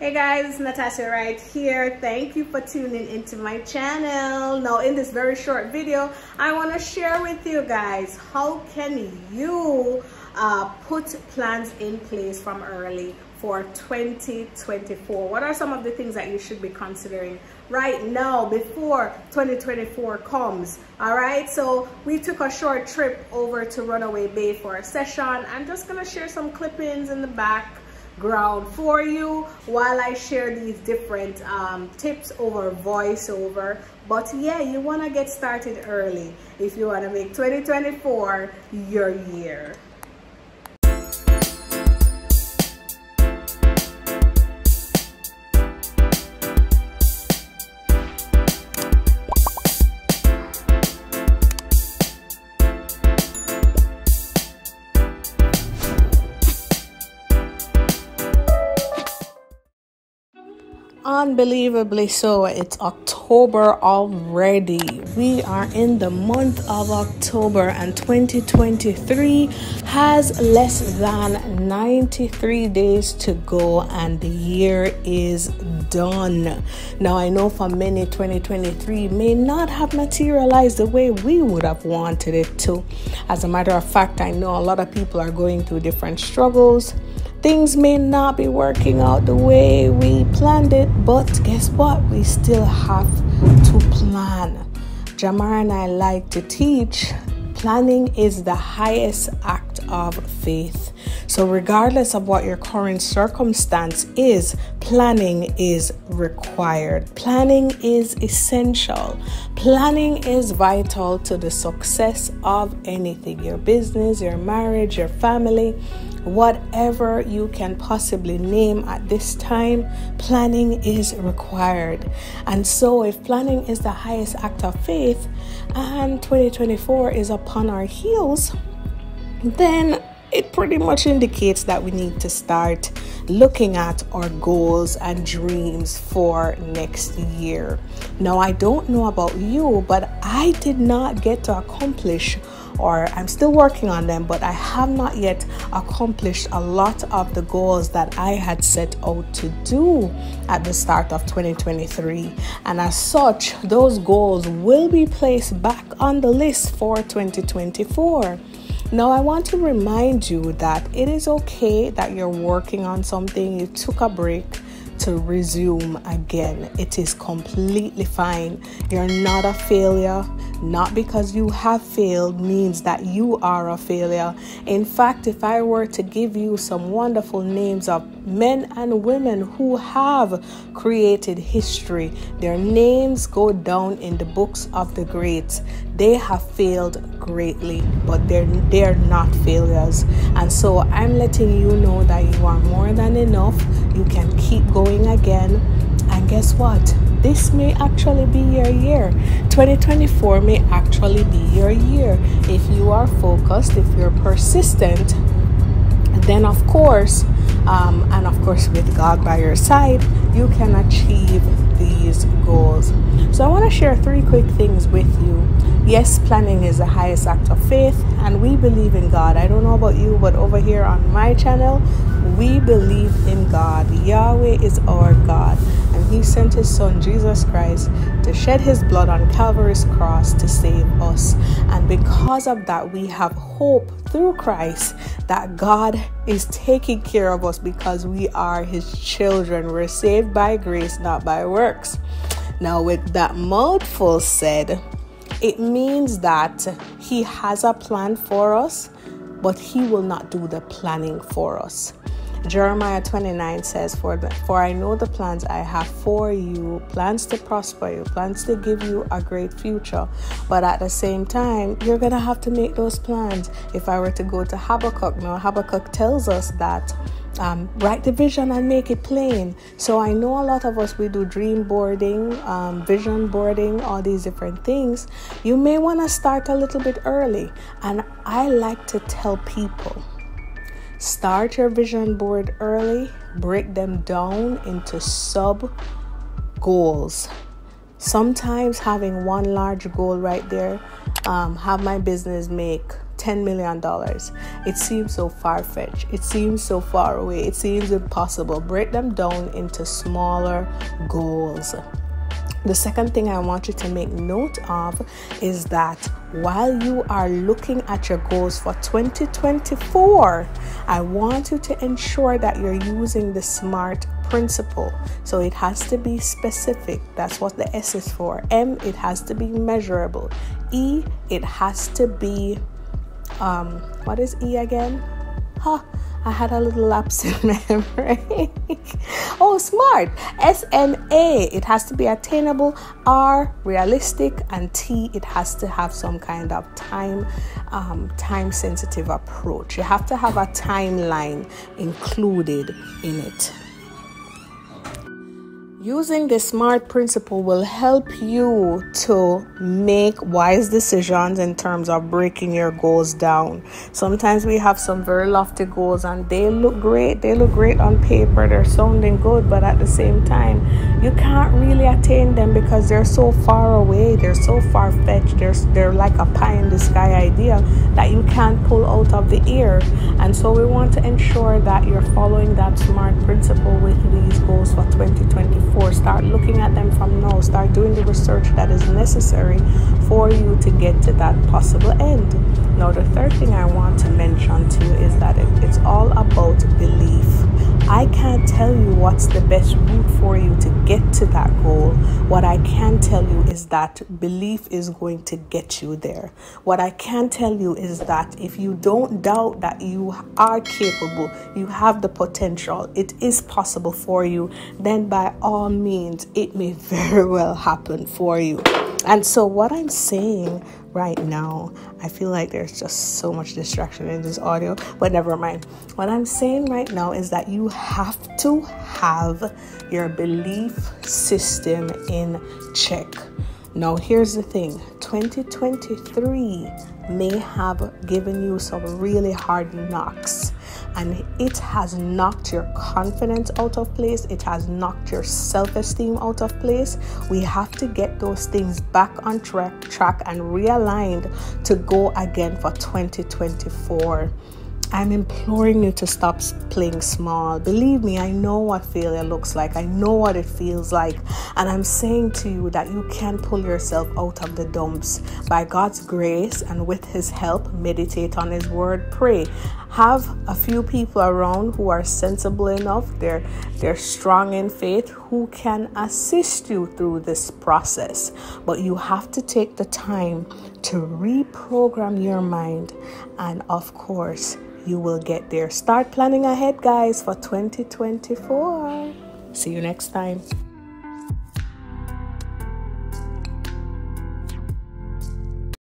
Hey guys, it's Natassia Wright here. Thank you for tuning into my channel. Now in this very short video, I want to share with you guys how can you put plans in place from early for 2024. What are some of the things that you should be considering right now before 2024 comes? All right, so we took a short trip over to Runaway Bay for a session. I'm just gonna share some clippings in the background for you while I share these different tips over voiceover. But yeah, you want to get started early if you want to make 2024 your year. Unbelievably so, it's October already. We are in the month of October and 2023 has less than 93 days to go and the year is done. Now I know for many 2023 may not have materialized the way we would have wanted it to. As a matter of fact, I know a lot of people are going through different struggles. Things may not be working out the way we planned it, but guess what? We still have to plan. Jamar and I like to teach planning is the highest act of faith. So regardless of what your current circumstance is, planning is required. Planning is essential. Planning is vital to the success of anything, your business, your marriage, your family, whatever you can possibly name at this time, planning is required. And so if planning is the highest act of faith and 2024 is upon our heels, then it pretty much indicates that we need to start looking at our goals and dreams for next year. Now, I don't know about you, but I did not get to accomplish, or I'm still working on them, but I have not yet accomplished a lot of the goals that I had set out to do at the start of 2023. And as such, those goals will be placed back on the list for 2024. Now, I want to remind you that it is okay that you're working on something, you took a break to resume again. It is completely fine. You're not a failure. Not because you have failed means that you are a failure. In fact, if I were to give you some wonderful names of men and women who have created history, their names go down in the books of the greats. They have failed greatly, but they're not failures. And so I'm letting you know that you are more than enough. You can keep going again. And guess what? This may actually be your year. 2024 may actually be your year. If you are focused, if you're persistent, then of course, and of course with God by your side, you can achieve these goals. So I want to share 3 quick things with you. Yes, planning is the highest act of faith, and we believe in God. I don't know about you, but over here on my channel, we believe in God. Yahweh is our God, and He sent His Son, Jesus Christ, to shed His blood on Calvary's cross to save us. And because of that, we have hope through Christ that God is taking care of us because we are His children. We're saved by grace, not by works. Now, with that mouthful said, it means that He has a plan for us, but He will not do the planning for us. Jeremiah 29 says, For I know the plans I have for you, plans to prosper you, plans to give you a great future. But at the same time, you're going to have to make those plans. If I were to go to Habakkuk, now Habakkuk tells us that write the vision and make it plain. So I know a lot of us, we do dream boarding, vision boarding, all these different things. You may want to start a little bit early. And I like to tell people, start your vision board early, break them down into sub goals. Sometimes having one large goal right there, have my business make $10 million. It seems so far-fetched. It seems so far away. It seems impossible. Break them down into smaller goals. The second thing I want you to make note of is that while you are looking at your goals for 2024, I want you to ensure that you're using the SMART principle. So it has to be specific. That's what the S is for. M, it has to be measurable. E, it has to be, what is E again? I had a little lapse in memory. Oh, SMART. S-M-A. It has to be attainable. R, realistic. And T, it has to have some kind of time-sensitive approach. You have to have a timeline included in it. Using the SMART principle will help you to make wise decisions in terms of breaking your goals down. Sometimes we have some very lofty goals and they look great. They look great on paper. They're sounding good, but at the same time, you can't really attain them because they're so far away. They're so far-fetched. They're like a pie-in-the-sky idea that you can't pull out of the air. And so we want to ensure that you're following that SMART principle with these goals for 2024. Start looking at them from now. Start doing the research that is necessary for you to get to that possible end. Now, the third thing I want to mention to you is that it's all about belief. I can't tell you what's the best route for you to get to that goal. What I can tell you is that belief is going to get you there. What I can tell you is that if you don't doubt that you are capable, you have the potential, it is possible for you, then by all means, it may very well happen for you. And so what I'm saying right now, I feel like there's just so much distraction in this audio, but never mind. What I'm saying right now is that you have to have your belief system in check. Now, here's the thing. 2023 may have given you some really hard knocks, and it has knocked your confidence out of place. It has knocked your self-esteem out of place. We have to get those things back on track and realigned to go again for 2024. I'm imploring you to stop playing small. Believe me, I know what failure looks like. I know what it feels like. And I'm saying to you that you can pull yourself out of the dumps. By God's grace and with His help, meditate on His word, pray. Have a few people around who are sensible enough, they're strong in faith, who can assist you through this process. But you have to take the time to reprogram your mind, and of course, you will get there. Start planning ahead, guys, for 2024. See you next time.